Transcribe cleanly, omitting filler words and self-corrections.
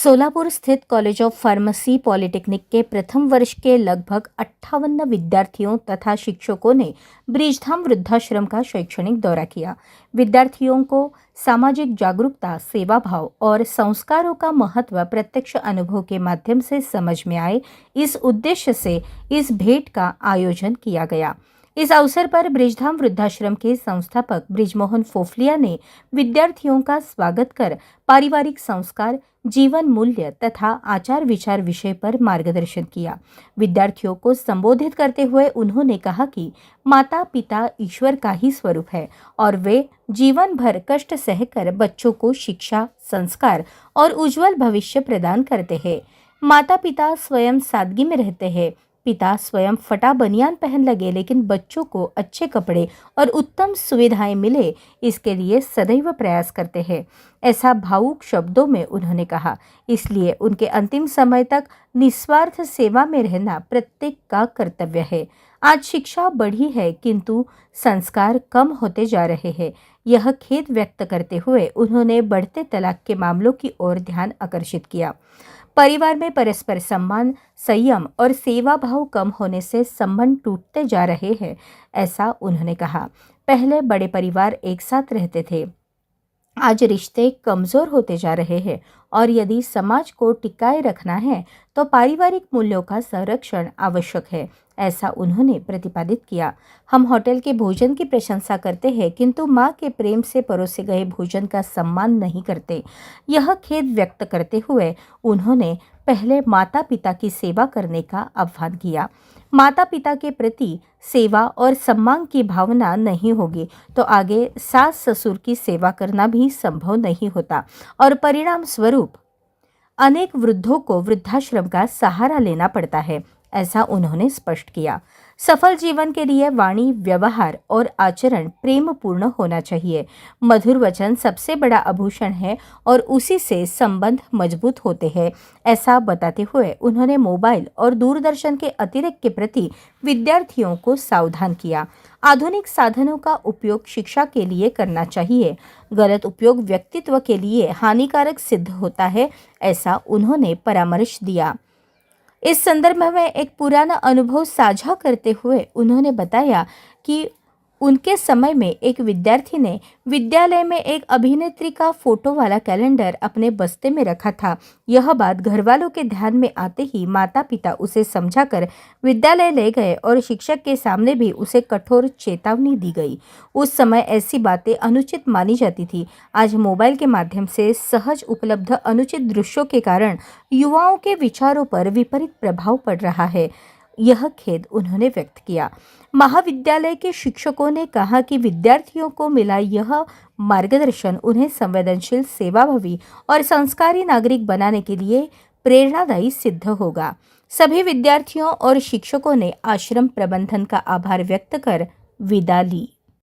सोलापुर स्थित college of pharmacy polytechnic के प्रथम वर्ष के लगभग 58 विद्यार्थियों तथा शिक्षकों ने ब्रिजधाम वृद्धाश्रम का शैक्षणिक दौरा किया। विद्यार्थियों को सामाजिक जागरूकता, सेवा भाव और संस्कारों का महत्व प्रत्यक्ष अनुभव के माध्यम से समझ में आए, इस उद्देश्य से इस भेंट का आयोजन किया गया। इस अवसर पर ब्रिजधाम वृद्धाश्रम के संस्थापक ब्रिजमोहन फोफलिया ने विद्यार्थियों का स्वागत कर पारिवारिक संस्कार, जीवन मूल्य तथा आचार विचार विषय पर मार्गदर्शन किया। विद्यार्थियों को संबोधित करते हुए उन्होंने कहा कि माता पिता ईश्वर का ही स्वरूप है और वे जीवन भर कष्ट सहकर बच्चों को शिक्षा, संस्कार और उज्जवल भविष्य प्रदान करते हैं। माता पिता स्वयं सादगी में रहते हैं। पिता स्वयं फटा बनियान पहन लगे, लेकिन बच्चों को अच्छे कपड़े और उत्तम सुविधाएं मिले, इसके लिए सदैव प्रयास करते हैं। ऐसा भावुक शब्दों में उन्होंने कहा। इसलिए उनके अंतिम समय तक निस्वार्थ सेवा में रहना प्रत्येक का कर्तव्य है। आज शिक्षा बढ़ी है, किंतु संस्कार कम होते जा रहे हैं। यह खेद व्यक्त करते हुए उन्होंने बढ़ते तलाक के मामलों की ओर ध्यान आकर्षित किया। परिवार में परस्पर सम्मान, संयम और सेवा भाव कम होने से संबंध टूटते जा रहे हैं, ऐसा उन्होंने कहा। पहले बड़े परिवार एक साथ रहते थे, आज रिश्ते कमजोर होते जा रहे हैं और यदि समाज को टिकाए रखना है तो पारिवारिक मूल्यों का संरक्षण आवश्यक है, ऐसा उन्होंने प्रतिपादित किया। हम होटल के भोजन की प्रशंसा करते हैं, किंतु मां के प्रेम से परोसे गए भोजन का सम्मान नहीं करते। यह खेद व्यक्त करते हुए उन्होंने पहले माता पिता की सेवा करने का आह्वान किया। माता पिता के प्रति सेवा और सम्मान की भावना नहीं होगी तो आगे सास ससुर की सेवा करना भी संभव नहीं होता और परिणाम स्वरूप अनेक वृद्धों को वृद्धाश्रम का सहारा लेना पड़ता है, ऐसा उन्होंने स्पष्ट किया। सफल जीवन के लिए वाणी, व्यवहार और आचरण प्रेमपूर्ण होना चाहिए। मधुर वचन सबसे बड़ा आभूषण है और उसी से संबंध मजबूत होते हैं, ऐसा बताते हुए उन्होंने मोबाइल और दूरदर्शन के अतिरेक के प्रति विद्यार्थियों को सावधान किया। आधुनिक साधनों का उपयोग शिक्षा के लिए करना चाहिए। गलत उपयोग व्यक्तित्व के लिए हानिकारक सिद्ध होता है, ऐसा उन्होंने परामर्श दिया। इस संदर्भ में एक पुराना अनुभव साझा करते हुए उन्होंने बताया कि उनके समय में एक विद्यार्थी ने विद्यालय में एक अभिनेत्री का फोटो वाला कैलेंडर अपने बस्ते में रखा था। यह बात घर वालों के ध्यान में आते ही माता पिता उसे समझाकर विद्यालय ले गए और शिक्षक के सामने भी उसे कठोर चेतावनी दी गई। उस समय ऐसी बातें अनुचित मानी जाती थी। आज मोबाइल के माध्यम से सहज उपलब्ध अनुचित दृश्यों के कारण युवाओं के विचारों पर विपरीत प्रभाव पड़ रहा है, यह खेद उन्होंने व्यक्त किया। महाविद्यालय के शिक्षकों ने कहा कि विद्यार्थियों को मिला यह मार्गदर्शन उन्हें संवेदनशील, सेवाभावी और संस्कारी नागरिक बनाने के लिए प्रेरणादायी सिद्ध होगा। सभी विद्यार्थियों और शिक्षकों ने आश्रम प्रबंधन का आभार व्यक्त कर विदा ली।